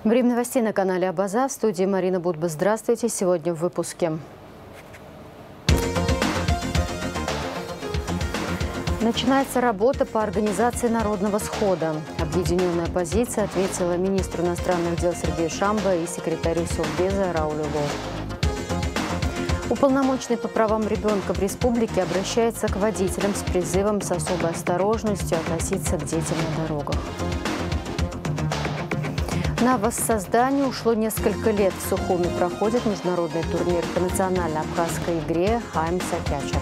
Время новостей на канале Абаза. В студии Марина Будба. Здравствуйте. Сегодня в выпуске. Начинается работа по организации народного схода. Объединенная оппозиция ответила министру иностранных дел Сергею Шамбо и секретарю Совбеза Раулю Лолоку. Уполномоченный по правам ребенка в республике обращается к водителям с призывом с особой осторожностью относиться к детям на дорогах. На воссоздание ушло несколько лет. В Сухуми проходит международный турнир по национальной абхазской игре «Хайм Сакячер».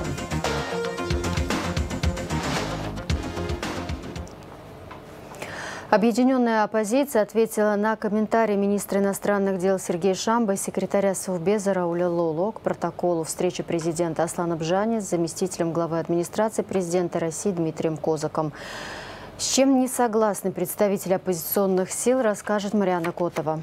Объединенная оппозиция ответила на комментарий министра иностранных дел Сергея Шамбо и секретаря Совбеза Рауля Лолоку к протоколу встречи президента Аслана Бжани с заместителем главы администрации президента России Дмитрием Козаком. С чем не согласны представители оппозиционных сил, расскажет Марианна Котова.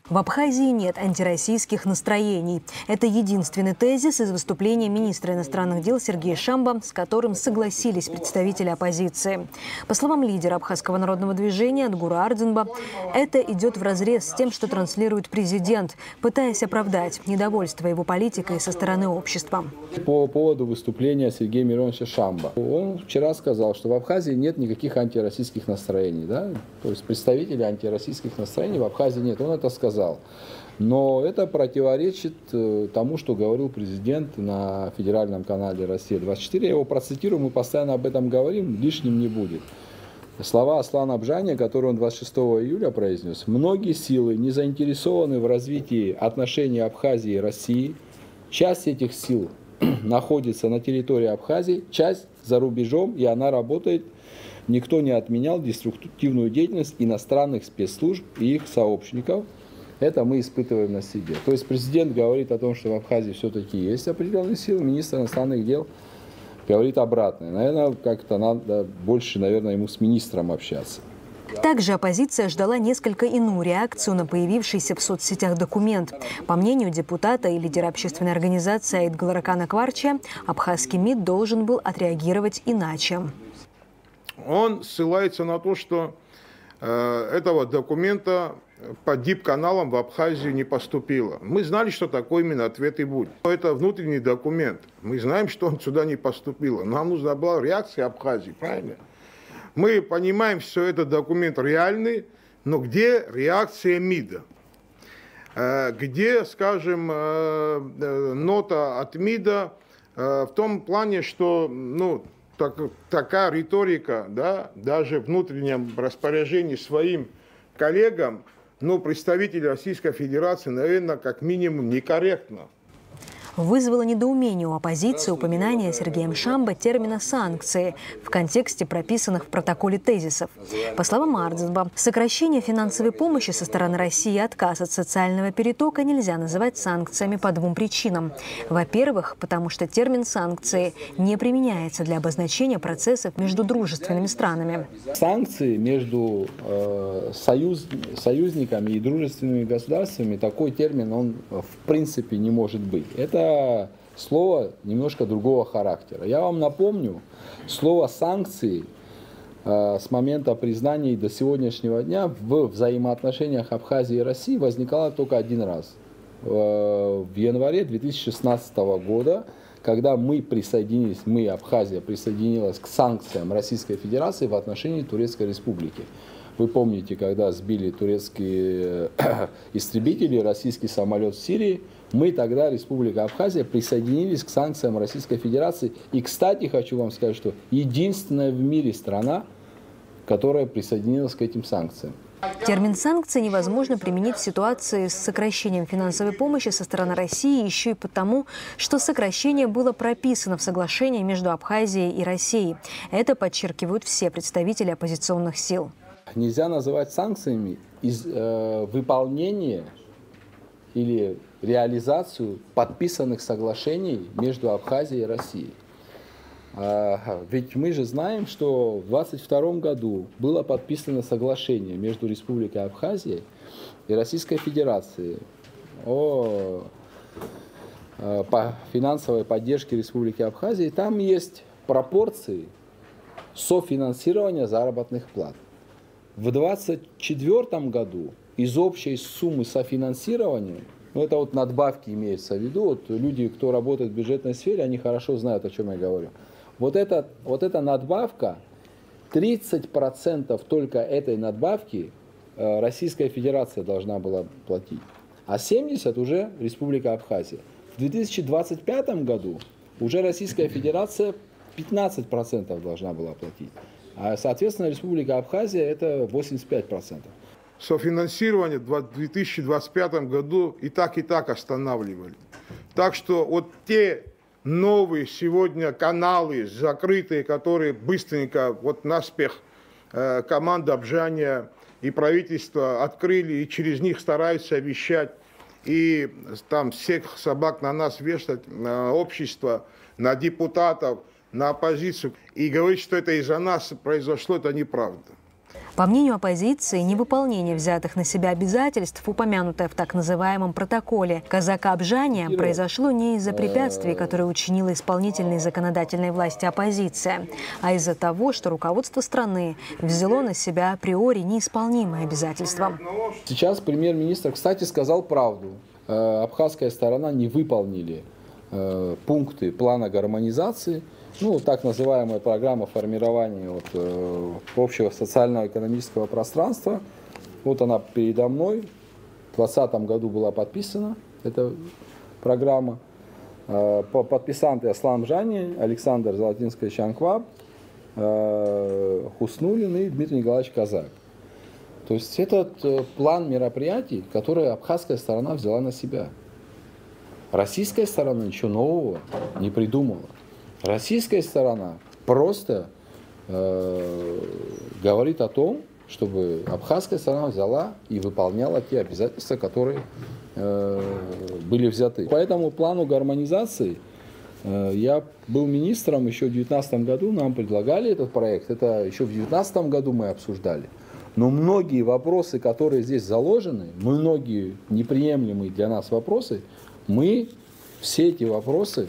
В Абхазии нет антироссийских настроений. Это единственный тезис из выступления министра иностранных дел Сергея Шамбо, с которым согласились представители оппозиции. По словам лидера Абхазского народного движения Адгура Ардзинба, это идет вразрез с тем, что транслирует президент, пытаясь оправдать недовольство его политикой со стороны общества. По поводу выступления Сергея Мироновича Шамбо. Он вчера сказал, что в Абхазии нет никаких антироссийских настроений. Да? То есть представителей антироссийских настроений в Абхазии нет. Он это сказал. Но это противоречит тому, что говорил президент на федеральном канале «Россия-24». Я его процитирую, мы постоянно об этом говорим, лишним не будет. Слова Аслана Бжани, которые он 26 июля произнес. «Многие силы не заинтересованы в развитии отношений Абхазии и России. Часть этих сил находится на территории Абхазии, часть за рубежом, и она работает. Никто не отменял деструктивную деятельность иностранных спецслужб и их сообщников. Это мы испытываем на себе». То есть президент говорит о том, что в Абхазии все-таки есть определенные силы, министр иностранных дел говорит обратное. Наверное, как-то надо больше, ему с министром общаться. Также оппозиция ждала несколько иную реакцию на появившийся в соцсетях документ. По мнению депутата и лидера общественной организации Айтгаларакана Кварча, абхазский МИД должен был отреагировать иначе. Он ссылается на то, что этого документа по дип-каналам в Абхазии не поступило. Мы знали, что такой именно ответ и будет. Это внутренний документ. Мы знаем, что он сюда не поступило. Нам нужна была реакция Абхазии, правильно? Мы понимаем, что этот документ реальный, но где реакция МИДа? Где, скажем, нота от МИДа в том плане, что такая риторика, да, даже в внутреннем распоряжении своим коллегам, представители Российской Федерации, наверное, как минимум некорректно. Вызвало недоумение у оппозиции упоминание Сергеем Шамбо термина «санкции» в контексте прописанных в протоколе тезисов. По словам Ардзинба, сокращение финансовой помощи со стороны России и отказ от социального перетока нельзя называть санкциями по двум причинам. Во-первых, потому что термин «санкции» не применяется для обозначения процессов между дружественными странами. Санкции между союзниками и дружественными государствами, такой термин, он в принципе не может быть. Это слово немножко другого характера. Я вам напомню, слово «санкции» с момента признания до сегодняшнего дня в взаимоотношениях Абхазии и России возникало только один раз. В январе 2016 года, когда Абхазия присоединилась к санкциям Российской Федерации в отношении Турецкой Республики. Вы помните, когда сбили турецкие истребители российский самолет в Сирии, мы тогда, Республика Абхазия, присоединились к санкциям Российской Федерации. И, кстати, хочу вам сказать, что единственная в мире страна, которая присоединилась к этим санкциям. Термин «санкции» невозможно применить в ситуации с сокращением финансовой помощи со стороны России еще и потому, что сокращение было прописано в соглашении между Абхазией и Россией. Это подчеркивают все представители оппозиционных сил. Нельзя называть санкциями выполнение или реализацию подписанных соглашений между Абхазией и Россией. Ведь мы же знаем, что в 2022 году было подписано соглашение между Республикой Абхазия и Российской Федерацией о финансовой поддержке Республики Абхазия. Там есть пропорции софинансирования заработных плат. В 2024 году из общей суммы софинансирования, ну это вот надбавки имеется в виду, вот люди, кто работает в бюджетной сфере, они хорошо знают, о чем я говорю. Вот эта надбавка, 30% только этой надбавки Российская Федерация должна была платить, а 70% уже Республика Абхазия. В 2025 году уже Российская Федерация 15% должна была платить, а соответственно Республика Абхазия это 85%. Софинансирование в 2025 году и так останавливали. Так что вот те новые сегодня каналы закрытые, которые быстренько, вот наспех команда Обжания и правительство открыли, и через них стараются вещать, и там всех собак на нас вешать, на общество, на депутатов, на оппозицию, и говорить, что это из-за нас произошло, это неправда. По мнению оппозиции, невыполнение взятых на себя обязательств, упомянутое в так называемом протоколе казака Обжания, произошло не из-за препятствий, которые учинила исполнительной и законодательной власти оппозиция, а из-за того, что руководство страны взяло на себя априори неисполнимые обязательства. Сейчас премьер-министр, кстати, сказал правду. Абхазская сторона не выполнили пункты плана гармонизации. Ну, так называемая программа формирования общего социально-экономического пространства. Вот она передо мной. В 2020 году была подписана эта программа. Подписанты Аслан Жани, Александр Золотинский Анкваб, Хуснулин и Дмитрий Николаевич Казак. То есть этот план мероприятий, который абхазская сторона взяла на себя. Российская сторона ничего нового не придумала. Российская сторона просто говорит о том, чтобы абхазская сторона взяла и выполняла те обязательства, которые были взяты. По этому плану гармонизации я был министром еще в 2019 году, нам предлагали этот проект, это еще в 2019 году мы обсуждали. Но многие вопросы, которые здесь заложены, многие неприемлемые для нас вопросы, мы все эти вопросы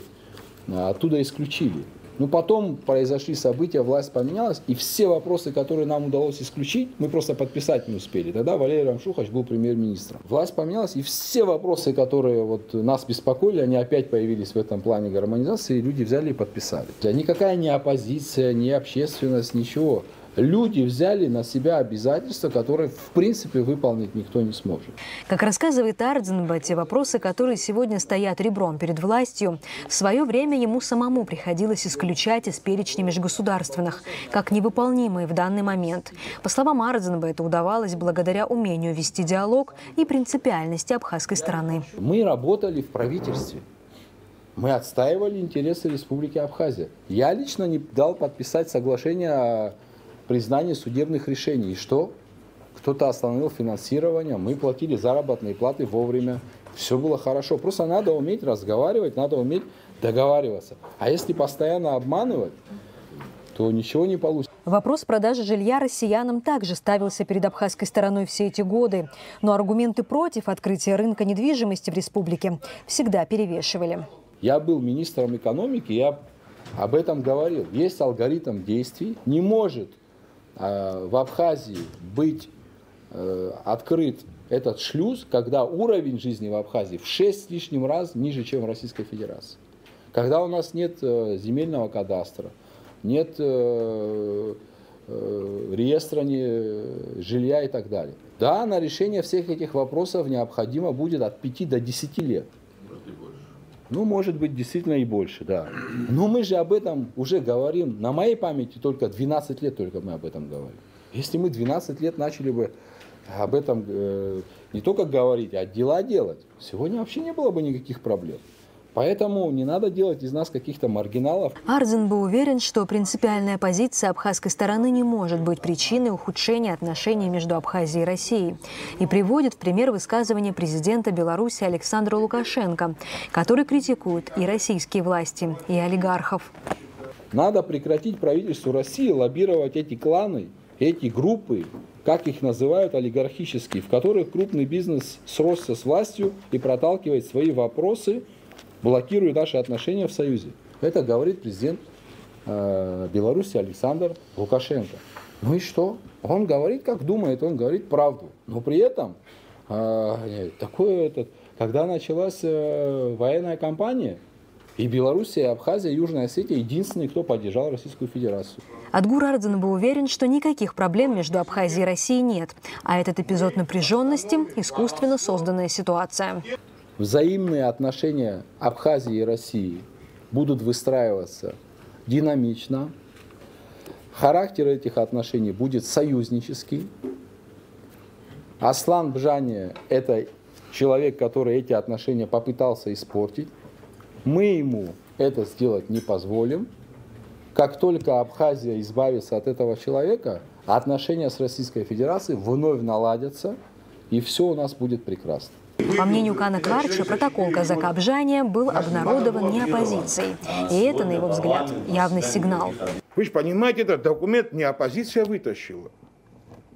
оттуда исключили. Но потом произошли события, власть поменялась, и все вопросы, которые нам удалось исключить, мы просто подписать не успели. Тогда Валерий Рамшухач был премьер-министром. Власть поменялась, и все вопросы, которые вот нас беспокоили, они опять появились в этом плане гармонизации, и люди взяли и подписали. Никакая не оппозиция, не общественность, ничего. Люди взяли на себя обязательства, которые, в принципе, выполнить никто не сможет. Как рассказывает Ардзинба, те вопросы, которые сегодня стоят ребром перед властью, в свое время ему самому приходилось исключать из перечня межгосударственных, как невыполнимые в данный момент. По словам Ардзинба, это удавалось благодаря умению вести диалог и принципиальности абхазской стороны. Мы работали в правительстве. Мы отстаивали интересы Республики Абхазия. Я лично не дал подписать соглашение о признание судебных решений. И что? Кто-то остановил финансирование, мы платили заработные платы вовремя. Все было хорошо. Просто надо уметь разговаривать, надо уметь договариваться. А если постоянно обманывать, то ничего не получится. Вопрос продажи жилья россиянам также ставился перед абхазской стороной все эти годы. Но аргументы против открытия рынка недвижимости в республике всегда перевешивали. Я был министром экономики, я об этом говорил. Есть алгоритм действий. Не может в Абхазии быть открыт этот шлюз, когда уровень жизни в Абхазии в 6 с лишним раз ниже, чем в Российской Федерации. Когда у нас нет земельного кадастра, нет реестра жилья и так далее. Да, на решение всех этих вопросов необходимо будет от 5 до 10 лет. Ну, может быть, действительно и больше, да. Но мы же об этом уже говорим. На моей памяти только 12 лет только мы об этом говорим. Если мы 12 лет начали бы об этом не только говорить, а дела делать, сегодня вообще не было бы никаких проблем. Поэтому не надо делать из нас каких-то маргиналов. Ардзинба уверен, что принципиальная позиция абхазской стороны не может быть причиной ухудшения отношений между Абхазией и Россией. И приводит в пример высказывания президента Беларуси Александра Лукашенко, который критикует и российские власти, и олигархов. Надо прекратить правительству России лоббировать эти кланы, эти группы, как их называют, олигархические, в которых крупный бизнес сросся с властью и проталкивает свои вопросы, блокирует наши отношения в Союзе. Это говорит президент Беларуси Александр Лукашенко. Ну и что? Он говорит, как думает, он говорит правду. Но при этом, когда началась военная кампания, и Белоруссия, и Абхазия, и Южная Осетия единственные, кто поддержал Российскую Федерацию. Адгур Ардзан был уверен, что никаких проблем между Абхазией и Россией нет, а этот эпизод напряженности – искусственно созданная ситуация. Взаимные отношения Абхазии и России будут выстраиваться динамично. Характер этих отношений будет союзнический. Аслан Бжания – это человек, который эти отношения попытался испортить. Мы ему это сделать не позволим. Как только Абхазия избавится от этого человека, отношения с Российской Федерацией вновь наладятся, и все у нас будет прекрасно. По мнению Кана Кварча, протокол казака Бжания был обнародован не оппозицией. И это, на его взгляд, явный сигнал. Вы же понимаете, этот документ не оппозиция вытащила.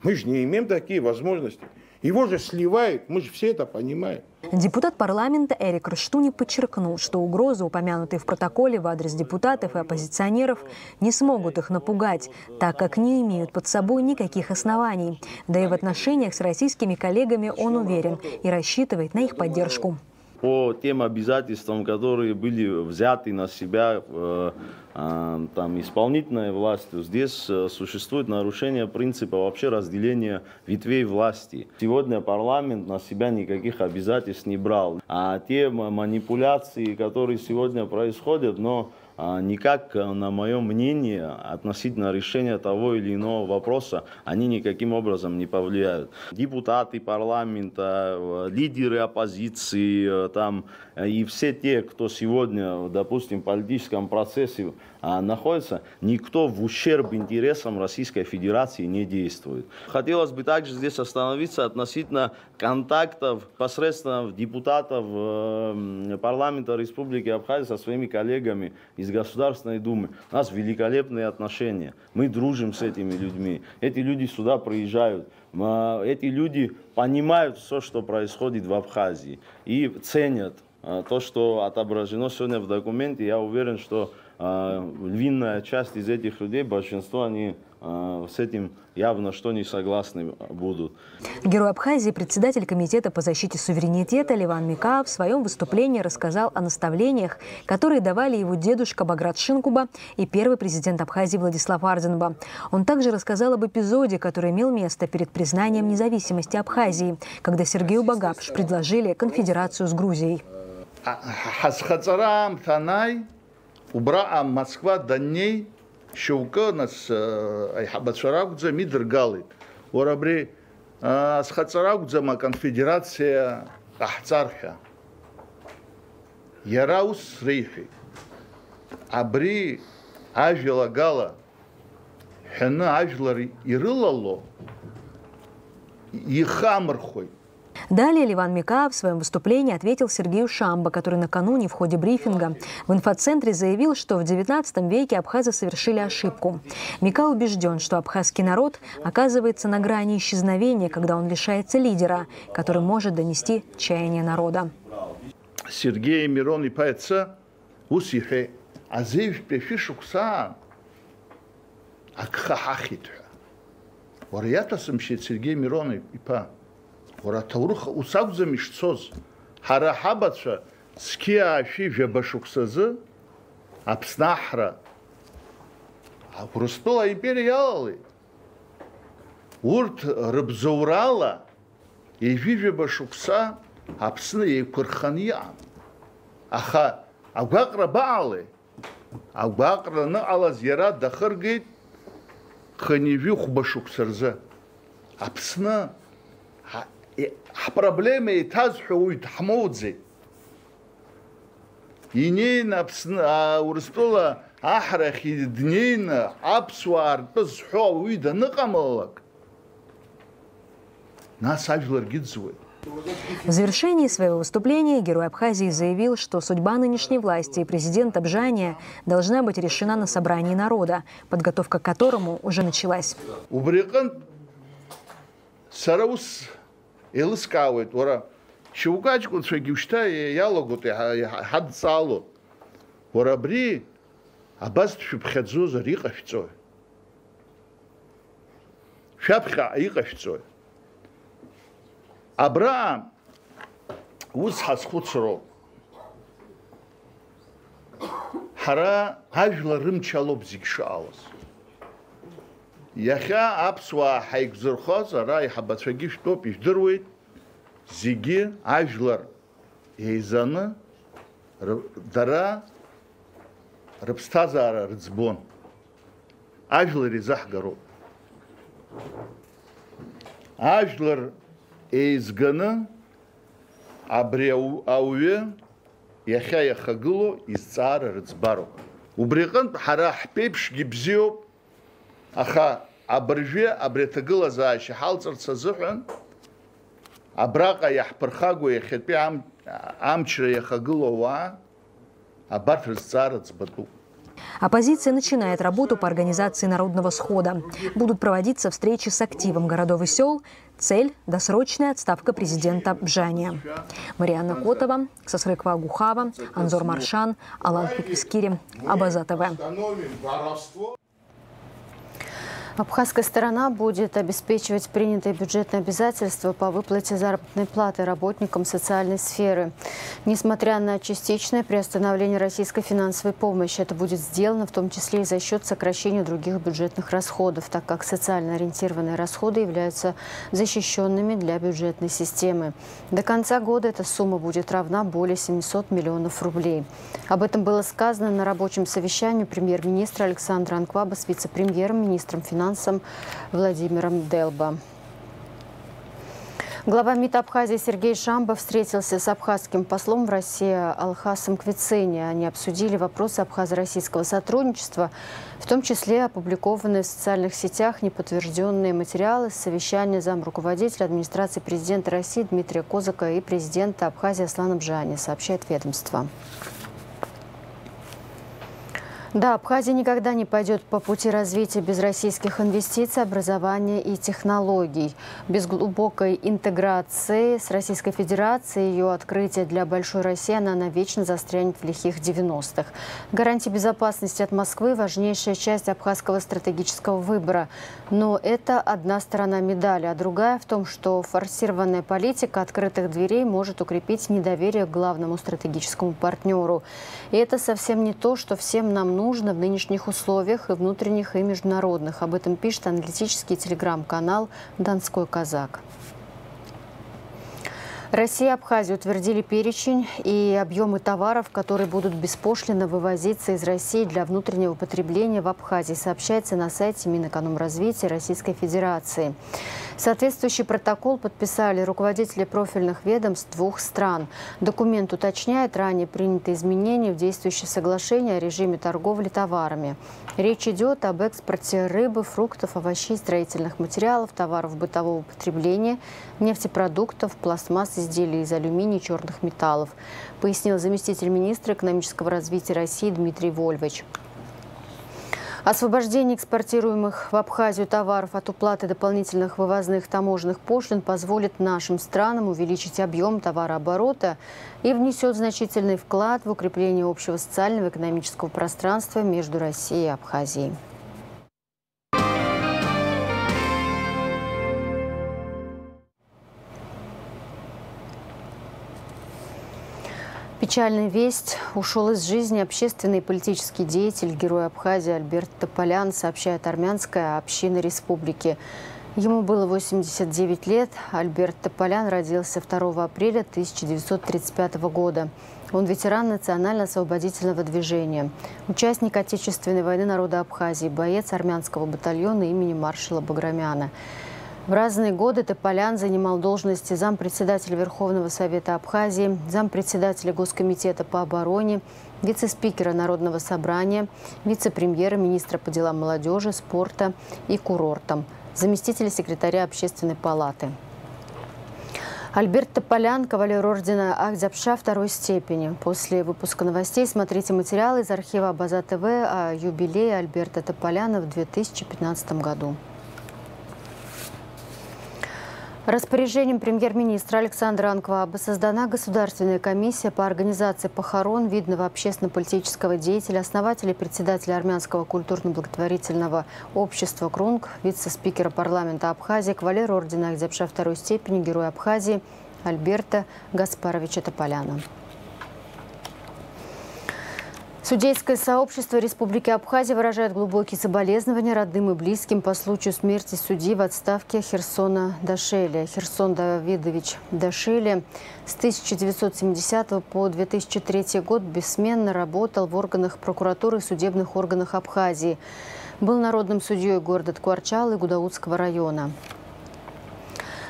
Мы же не имеем такие возможности. Его же сливают, мы же все это понимаем. Депутат парламента Эрик Рштуни подчеркнул, что угрозы, упомянутые в протоколе в адрес депутатов и оппозиционеров, не смогут их напугать, так как не имеют под собой никаких оснований. Да и в отношениях с российскими коллегами он уверен и рассчитывает на их поддержку. По тем обязательствам, которые были взяты на себя исполнительной властью, здесь существует нарушение принципа вообще разделения ветвей власти. Сегодня парламент на себя никаких обязательств не брал. А те манипуляции, которые сегодня происходят, никак, на мое мнение, относительно решения того или иного вопроса, они никаким образом не повлияют. Депутаты парламента, лидеры оппозиции и все те, кто сегодня, допустим, в политическом процессе находится, никто в ущерб интересам Российской Федерации не действует. Хотелось бы также здесь остановиться относительно контактов посредством депутатов парламента Республики Абхазия со своими коллегами из Государственной Думы. У нас великолепные отношения. Мы дружим с этими людьми. Эти люди сюда приезжают. Эти люди понимают все, что происходит в Абхазии. И ценят то, что отображено сегодня в документе. Я уверен, что львиная часть из этих людей, большинство, они с этим явно что не согласны будут. Герой Абхазии, председатель комитета по защите суверенитета Леван Микаав в своем выступлении рассказал о наставлениях, которые давали его дедушка Баграт Шинкуба и первый президент Абхазии Владислав Ардзинба. Он также рассказал об эпизоде, который имел место перед признанием независимости Абхазии, когда Сергею Багапш предложили конфедерацию с Грузией. Убра Москва Даней Шука нас Айхабацарагудза Мидргалит. Орабри Асхацарагудзама конфедерация Ахцарха. Яраус Рейхи. Абри Ажила Гала. Хена Ажлари Ирылало. Ихамрхой. Далее Леван Микаав в своем выступлении ответил Сергею Шамбо, который накануне в ходе брифинга в инфоцентре заявил, что в XIX веке абхазы совершили ошибку. Микаав убежден, что абхазский народ оказывается на грани исчезновения, когда он лишается лидера, который может донести чаяние народа. Сергей Мирон и Пайца усихе азев пешишукса акхахахитха. Вариата самшит Сергей Мирон и Па. Уратауруха усагзами шцоз. Харахабаца скиаши жабашуксазы абснахра. А Урыстула империалы. Урт рыбзаурала и жабашукса абсны и курхания. Аха агвакра баалы. Агвакра на алазьяра дахаргейт ханивю хубашуксарза. Абсна проблемы тазхуют хамудзи. Инейна урыстула ахрахи днейна абсуар тазхуида накамалак. Нас ажлар гидзует. В завершении своего выступления герой Абхазии заявил, что судьба нынешней власти и президента Бжания должна быть решена на собрании народа, подготовка к которому уже началась. Элыскаует, ора шукачкун шагившта ялогут хадсало. Ора бри абаст шубхадзу за рикафцо. Шапха иҟашәҵои. Абра ус ҳазхәыцроуп. Ҳара ажәлар рымчалоуп зегь шаауаз. Иахьа аԥсуаа ҳаигәзырхоз ара аиҳабацәагьы шәтәоуп, ижәдыруеит, зегьы ажәлар еизаны дара рыԥсҭазаара рыӡбон. Ажәлар изаҳгароуп. Ажәлар еизганы абри ауаҩы иахьа иахагыло изҵаара рыӡбароуп. Убри аҟнытә ҳара ҳԥеиԥшгьы бзиоуп, аха абыржәы абри аҭагылазаашьа ҳалҵырц азыҳәан абраҟа иаҳԥырхагоу иахьатәи амчра иахагыло ауаа абарҭ рызҵаара ӡбатәуп. Оппозиция начинает работу по организации Народного схода. Будут проводиться встречи с активом городов и сел. Цель – досрочная отставка президента Бжания. Марианна Котова, Сасрыква Агухава, Анзор Маршан, Алан Хиквискири, Абаза ТВ. Абхазская сторона будет обеспечивать принятые бюджетные обязательства по выплате заработной платы работникам социальной сферы. Несмотря на частичное приостановление российской финансовой помощи, это будет сделано в том числе и за счет сокращения других бюджетных расходов, так как социально ориентированные расходы являются защищенными для бюджетной системы. До конца года эта сумма будет равна более 700 миллионов рублей. Об этом было сказано на рабочем совещании премьер-министра Александра Анкваба с вице-премьером, министром финансов Владимиром Делба. Глава МИД Абхазии Сергей Шамба встретился с абхазским послом в России Алхасом Квицини. Они обсудили вопросы абхазо-российского сотрудничества, в том числе опубликованные в социальных сетях неподтвержденные материалы с совещания замруководителя администрации президента России Дмитрия Козака и президента Абхазии Аслана Бжани, сообщает ведомство. Да, Абхазия никогда не пойдет по пути развития без российских инвестиций, образования и технологий. Без глубокой интеграции с Российской Федерацией, ее открытие для большой России, она навечно застрянет в лихих 90-х. Гарантия безопасности от Москвы – важнейшая часть абхазского стратегического выбора. Но это одна сторона медали, а другая в том, что форсированная политика открытых дверей может укрепить недоверие к главному стратегическому партнеру. И это совсем не то, что всем нам нужно в нынешних условиях, и внутренних, и международных. Об этом пишет аналитический телеграм-канал «Донской казак». Россия и Абхазия утвердили перечень и объемы товаров, которые будут беспошлинно вывозиться из России для внутреннего потребления в Абхазии, сообщается на сайте Минэкономразвития Российской Федерации. Соответствующий протокол подписали руководители профильных ведомств двух стран. Документ уточняет ранее принятые изменения в действующее соглашение о режиме торговли товарами. Речь идет об экспорте рыбы, фруктов, овощей, строительных материалов, товаров бытового потребления, нефтепродуктов, пластмасс, изделий из алюминия и черных металлов, пояснил заместитель министра экономического развития России Дмитрий Вольвич. Освобождение экспортируемых в Абхазию товаров от уплаты дополнительных вывозных таможенных пошлин позволит нашим странам увеличить объем товарооборота и внесет значительный вклад в укрепление общего социального и экономического пространства между Россией и Абхазией. Печальная весть. Ушел из жизни общественный и политический деятель, герой Абхазии Альберт Тополян, сообщает армянская община республики. Ему было 89 лет. Альберт Тополян родился 2 апреля 1935 года. Он ветеран национально-освободительного движения, участник Отечественной войны народа Абхазии, боец армянского батальона имени маршала Баграмяна. В разные годы Тополян занимал должности зампредседателя Верховного Совета Абхазии, зампредседателя Госкомитета по обороне, вице-спикера Народного собрания, вице-премьера, министра по делам молодежи, спорта и курортам, заместителя секретаря Общественной палаты. Альберт Тополян – кавалер ордена Ахдзябша второй степени. После выпуска новостей смотрите материалы из архива Абаза ТВ о юбилее Альберта Тополяна в 2015 году. Распоряжением премьер-министра Александра Анкваба создана Государственная комиссия по организации похорон видного общественно-политического деятеля, основателя и председателя армянского культурно-благотворительного общества «Крунг», вице-спикера парламента Абхазии, кавалер ордена Агдепша второй степени, героя Абхазии Альберта Гаспаровича Тополяна. Судейское сообщество Республики Абхазия выражает глубокие соболезнования родным и близким по случаю смерти судьи в отставке Херсона Дашели. Херсон Давидович Дашели с 1970 по 2003 год бессменно работал в органах прокуратуры и судебных органах Абхазии. Был народным судьей города Ткварчал и Гудаутского района.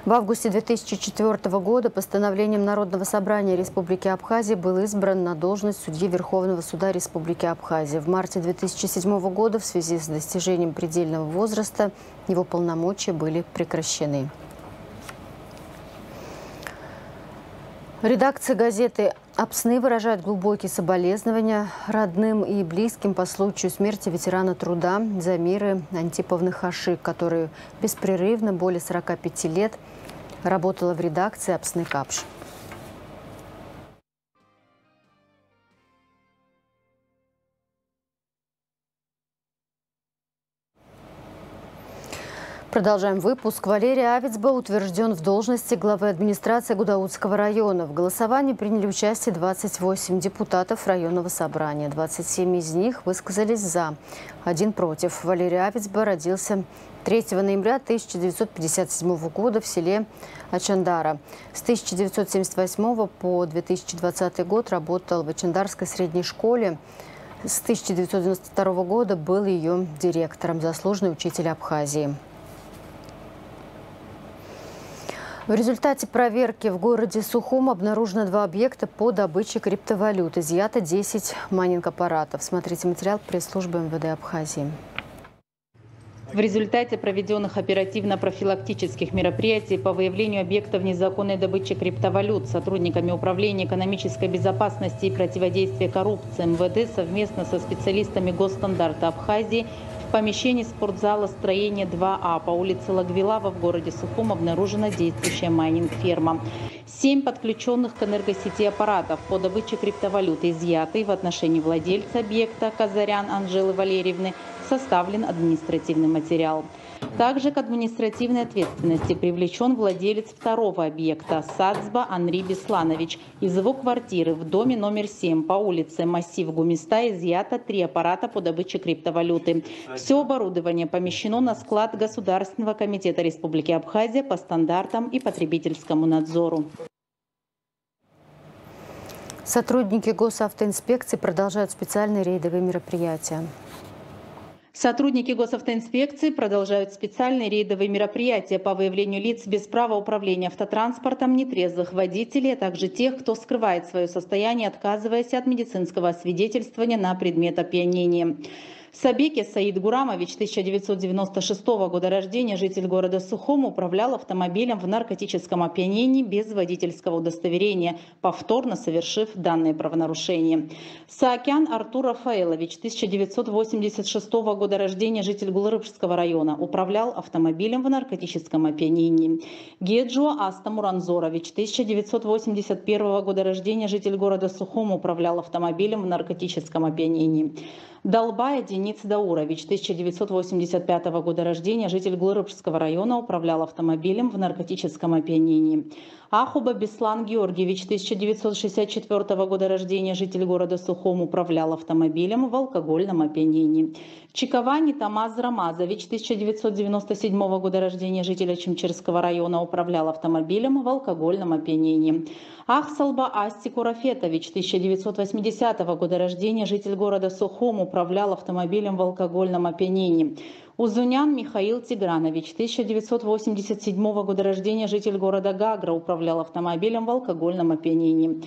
В августе 2004 года постановлением Народного собрания Республики Абхазия был избран на должность судьи Верховного суда Республики Абхазия. В марте 2007 года в связи с достижением предельного возраста его полномочия были прекращены. Редакция газеты «Апсны» выражает глубокие соболезнования родным и близким по случаю смерти ветерана труда Замиры Антиповны Хашик, который беспрерывно более 45 лет работала в редакции «Апсны Капш». Продолжаем выпуск. Валерий Авицба утвержден в должности главы администрации Гудаутского района. В голосовании приняли участие 28 депутатов районного собрания. 27 из них высказались «за», 1 против. Валерий Авицба родился 3 ноября 1957 года в селе Ачандара. С 1978 по 2020 год работал в Ачандарской средней школе. С 1992 года был ее директором, заслуженный учитель Абхазии. В результате проверки в городе Сухум обнаружено 2 объекта по добыче криптовалют. Изъято 10 майнинг-аппаратов. Смотрите материал пресс-службы МВД Абхазии. В результате проведенных оперативно-профилактических мероприятий по выявлению объектов незаконной добычи криптовалют сотрудниками Управления экономической безопасности и противодействия коррупции МВД совместно со специалистами Госстандарта Абхазии в помещении спортзала строения 2А по улице Лагвилава в городе Сухум обнаружена действующая майнинг-ферма. 7 подключенных к энергосети аппаратов по добыче криптовалют изъяты. В отношении владельца объекта Казарян Анжелы Валерьевны составлен административный материал. Также к административной ответственности привлечен владелец 2-го объекта Сацба Анри Бесланович. Из его квартиры в доме номер 7 по улице Массив Гумиста изъято 3 аппарата по добыче криптовалюты. Все оборудование помещено на склад Государственного комитета Республики Абхазия по стандартам и потребительскому надзору. Сотрудники госавтоинспекции продолжают специальные рейдовые мероприятия. Сотрудники госавтоинспекции продолжают специальные рейдовые мероприятия по выявлению лиц без права управления автотранспортом, нетрезвых водителей, а также тех, кто скрывает свое состояние, отказываясь от медицинского освидетельствования на предмет опьянения. Сабеке Саид Гурамович, 1996 года рождения, житель города Сухум, управлял автомобилем в наркотическом опьянении без водительского удостоверения, повторно совершив данное правонарушение. Саакян Артур Рафаэлович, 1986 года рождения, житель Гулрыбского района, управлял автомобилем в наркотическом опьянении. Геджуа Аста Муранзорович, 1981 года рождения, житель города Сухум, управлял автомобилем в наркотическом опьянении. Долбая Денис Даурович, 1985 года рождения, житель Гулрыбского района, управлял автомобилем в наркотическом опьянении. Ахуба Беслан Георгиевич, 1964 года рождения, житель города Сухум, управлял автомобилем в алкогольном опьянении. Чиковани Тамаз Рамазович, 1997 года рождения, житель Чемчерского района, управлял автомобилем в алкогольном опьянении. Ахсалба Асти Курафетович, 1980 года рождения, житель города Сухум, управлял автомобилем в алкогольном опьянении. Узунян Михаил Тигранович, 1987 года рождения, житель города Гагра, управлял автомобилем в алкогольном опьянении.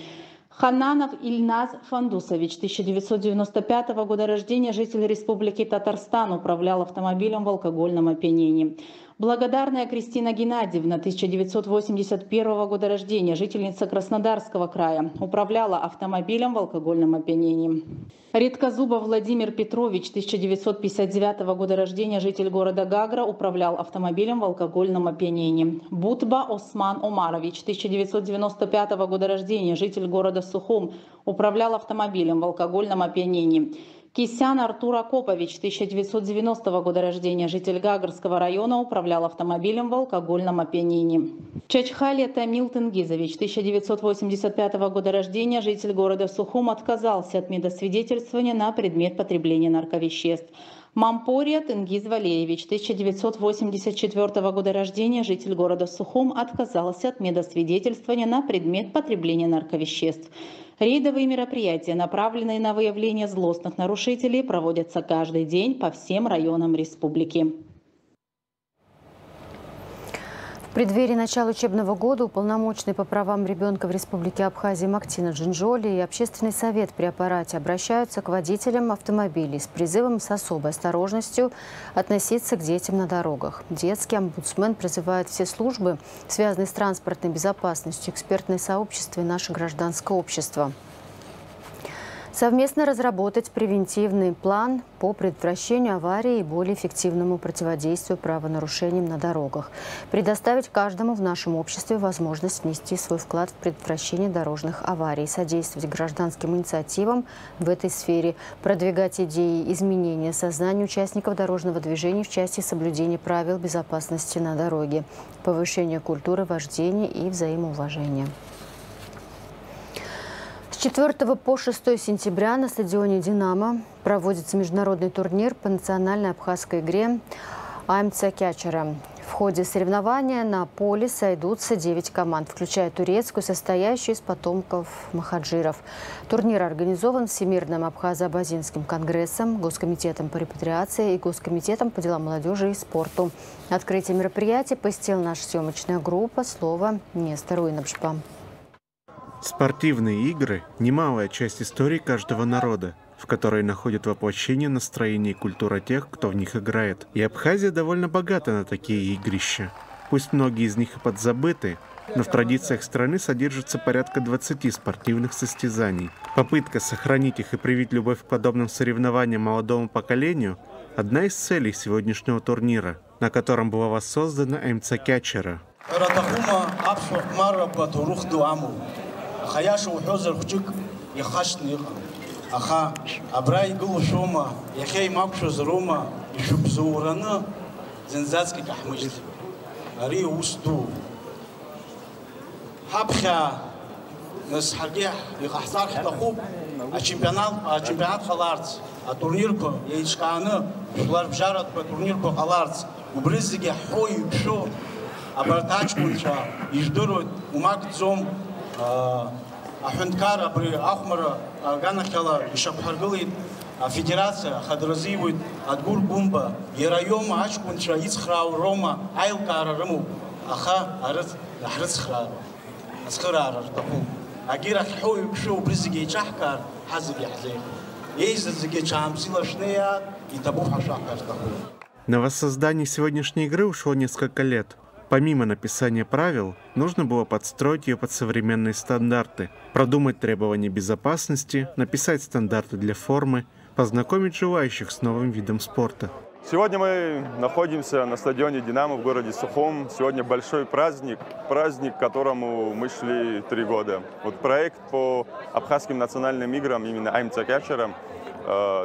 Хананов Ильназ Фандусович, 1995 года рождения, житель Республики Татарстан, управлял автомобилем в алкогольном опьянении. Благодарная Кристина Геннадьевна, 1981 года рождения, жительница Краснодарского края, управляла автомобилем в алкогольном опьянении. Редкозубов Владимир Петрович, 1959 года рождения, житель города Гагра, управлял автомобилем в алкогольном опьянении. Бутба Осман Омарович, 1995 года рождения, житель города Сухум, управлял автомобилем в алкогольном опьянении. Кисян Артур Акопович, 1990 года рождения, житель Гагарского района, управлял автомобилем в алкогольном опьянении. Чачхалия Тамил Тенгизович, 1985 года рождения, житель города Сухум, отказался от медосвидетельствования на предмет потребления нарковеществ. Мампория Тенгиз Валеевич, 1984 года рождения, житель города Сухум, отказался от медосвидетельствования на предмет потребления нарковеществ. Рейдовые мероприятия, направленные на выявление злостных нарушителей, проводятся каждый день по всем районам республики. В преддверии начала учебного года уполномоченный по правам ребенка в Республике Абхазия Мактина Джинжоли и Общественный совет при аппарате обращаются к водителям автомобилей с призывом с особой осторожностью относиться к детям на дорогах. Детский омбудсмен призывает все службы, связанные с транспортной безопасностью, экспертное сообщество и наше гражданское общество совместно разработать превентивный план по предотвращению аварий и более эффективному противодействию правонарушениям на дорогах. Предоставить каждому в нашем обществе возможность внести свой вклад в предотвращение дорожных аварий, содействовать гражданским инициативам в этой сфере, продвигать идеи изменения сознания участников дорожного движения в части соблюдения правил безопасности на дороге, повышения культуры вождения и взаимоуважения. С 4 по 6 сентября на стадионе «Динамо» проводится международный турнир по национальной абхазской игре АМЦ Кячера. В ходе соревнования на поле сойдутся 9 команд, включая турецкую, состоящую из потомков махаджиров. Турнир организован Всемирным абхазо-абазинским конгрессом, Госкомитетом по репатриации и Госкомитетом по делам молодежи и спорту. Открытие мероприятия посетила наша съемочная группа. Слово Нестору Инабшпа. Спортивные игры – немалая часть истории каждого народа, в которой находят воплощение настроения и культура тех, кто в них играет. И Абхазия довольно богата на такие игрища. Пусть многие из них и подзабыты, но в традициях страны содержится порядка 20 спортивных состязаний. Попытка сохранить их и привить любовь к подобным соревнованиям молодому поколению – одна из целей сегодняшнего турнира, на котором была воссоздана АМЦ Кячера. خياش وحوزر خجك يخشني أخا أبراي قلو شوما يخي ماكشو زروما يشوف زورنا زنزاتك كحمجد أري وستو حبخا ناس حقيح يخحصار حتى خوب الشامبيونات خلارت التورنيركو يشكانا شلار بجارت بتورنيركو خلارت وبرزقي حوي بشو أبرتاجكونشا يجدروا وماك تزوم أحندكار أبري أحمر أرجانا كلا يشبهرجلي فيدراسيا خدرزيوي أدور بومبا يرايوم عشكون شايس خراو روما عيل كاررمو أخا أرز أحرز خرا أسخرار تقول أجير الحوي بشو برزقي شحكار حزقي حزير يززقي شامسيلا شنيا يتبوح شحكار تقول. На воссоздание сегодняшней игры ушло несколько лет. Помимо написания правил, нужно было подстроить ее под современные стандарты, продумать требования безопасности, написать стандарты для формы, познакомить желающих с новым видом спорта. Сегодня мы находимся на стадионе «Динамо» в городе Сухум. Сегодня большой праздник, к которому мы шли 3 года. Вот проект по абхазским национальным играм, именно АМЦ Кячера,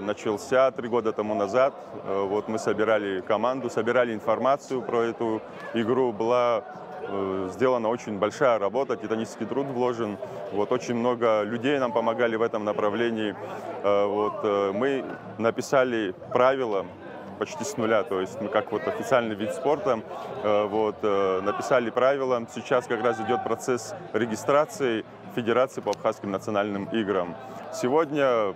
начался 3 года тому назад. Вот мы собирали команду, собирали информацию про эту игру. Была сделана очень большая работа, титанический труд вложен. Вот очень много людей нам помогали в этом направлении. Вот мы написали правила почти с нуля, то есть мы как вот официальный вид спорта вот, написали правила. Сейчас как раз идет процесс регистрации Федерации по абхазским национальным играм. Сегодня,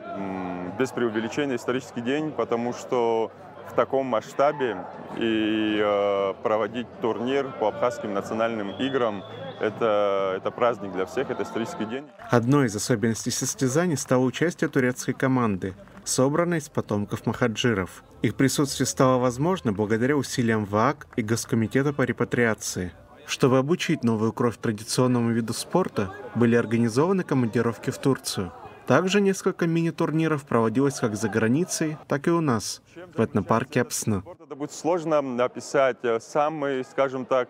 без преувеличения, исторический день, потому что в таком масштабе и проводить турнир по абхазским национальным играм. Это праздник для всех, это исторический день. Одной из особенностей состязаний стало участие турецкой команды, собранной из потомков махаджиров. Их присутствие стало возможно благодаря усилиям ВААК и Госкомитета по репатриации. Чтобы обучить новую кровь традиционному виду спорта, были организованы командировки в Турцию. Также несколько мини-турниров проводилось как за границей, так и у нас, в этнопарке Апсны. Это будет сложно описать. Самый, скажем так,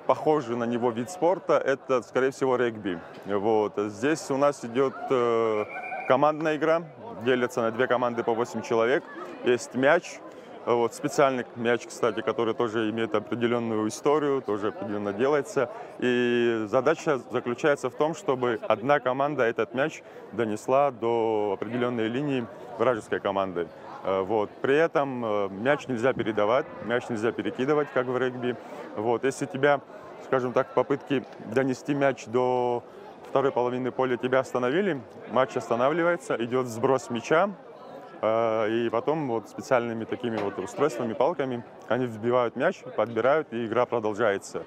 похожий на него вид спорта – это, скорее всего, регби. Вот. Здесь у нас идет командная игра, делятся на две команды по 8 человек. Есть мяч, вот, специальный мяч, кстати, который тоже имеет определенную историю, тоже определенно делается. И задача заключается в том, чтобы одна команда этот мяч донесла до определенной линии вражеской команды. Вот. При этом мяч нельзя передавать, мяч нельзя перекидывать, как в регби. Вот. Если тебя, скажем так, попытки донести мяч до второй половины поля тебя остановили, матч останавливается, идет сброс мяча. И потом вот специальными такими вот устройствами, палками, они вбивают мяч, подбирают, и игра продолжается.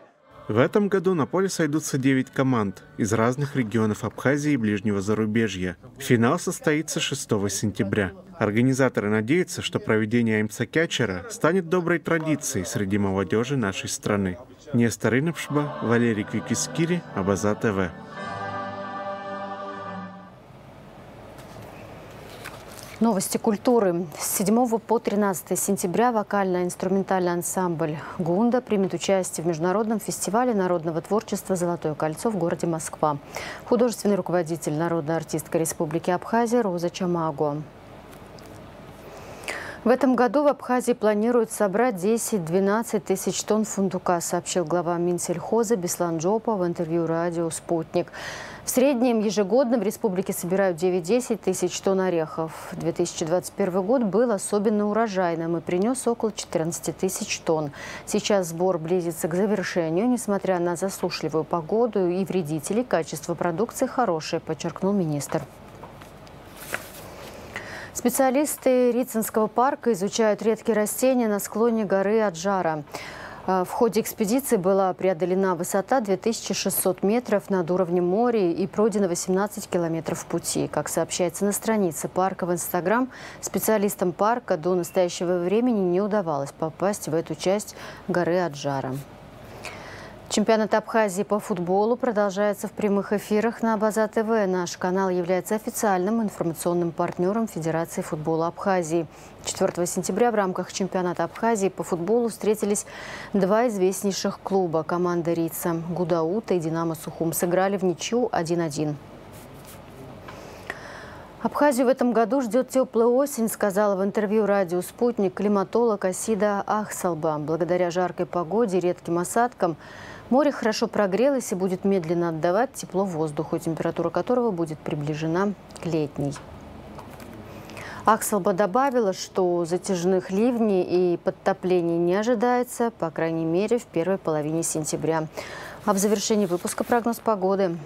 В этом году на поле сойдутся 9 команд из разных регионов Абхазии и ближнего зарубежья. Финал состоится 6 сентября. Организаторы надеются, что проведение Аймсакячера станет доброй традицией среди молодежи нашей страны. Нестор Инапшба, Валерий Квикискири, Абаза ТВ. Новости культуры. С 7 по 13 сентября вокально-инструментальный ансамбль «Гунда» примет участие в международном фестивале народного творчества «Золотое кольцо» в городе Москва. Художественный руководитель, народная артистка Республики Абхазия Роза Чамаго. В этом году в Абхазии планируют собрать 10-12 тысяч тонн фундука, сообщил глава Минсельхоза Беслан Джопа в интервью радио «Спутник». В среднем ежегодно в республике собирают 9-10 тысяч тонн орехов. 2021 год был особенно урожайным и принес около 14 тысяч тонн. Сейчас сбор близится к завершению. Несмотря на засушливую погоду и вредителей, качество продукции хорошее, подчеркнул министр. Специалисты Рицинского парка изучают редкие растения на склоне горы Аджара. В ходе экспедиции была преодолена высота 2600 метров над уровнем моря и пройдено 18 километров пути. Как сообщается на странице парка в Инстаграм, специалистам парка до настоящего времени не удавалось попасть в эту часть горы Аджара. Чемпионат Абхазии по футболу продолжается в прямых эфирах на Абаза ТВ. Наш канал является официальным информационным партнером Федерации футбола Абхазии. 4 сентября в рамках чемпионата Абхазии по футболу встретились два известнейших клуба. Команда Рица Гудаута и Динамо Сухум сыграли в ничью 1-1. Абхазию в этом году ждет теплая осень, сказала в интервью радио «Спутник» климатолог Асида Ахсалба. Благодаря жаркой погоде и редким осадкам море хорошо прогрелось и будет медленно отдавать тепло воздуху, температура которого будет приближена к летней. Ахсалба добавила, что затяжных ливней и подтоплений не ожидается, по крайней мере, в первой половине сентября. А в завершении выпуска прогноз погоды.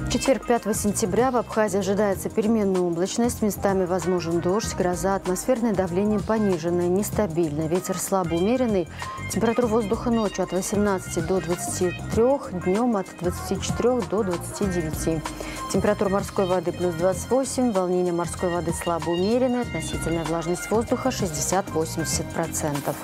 В четверг, 5 сентября, в Абхазии ожидается переменная облачность, местами возможен дождь, гроза, атмосферное давление пониженное, нестабильное, ветер слабо умеренный, температура воздуха ночью от 18 до 23, днем от 24 до 29. Температура морской воды плюс 28, волнение морской воды слабо умеренное, относительная влажность воздуха 60-80%.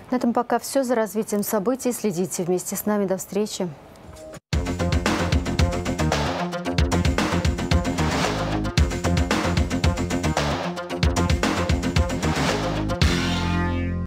На этом пока все. За развитием событий следите вместе с нами. До встречи.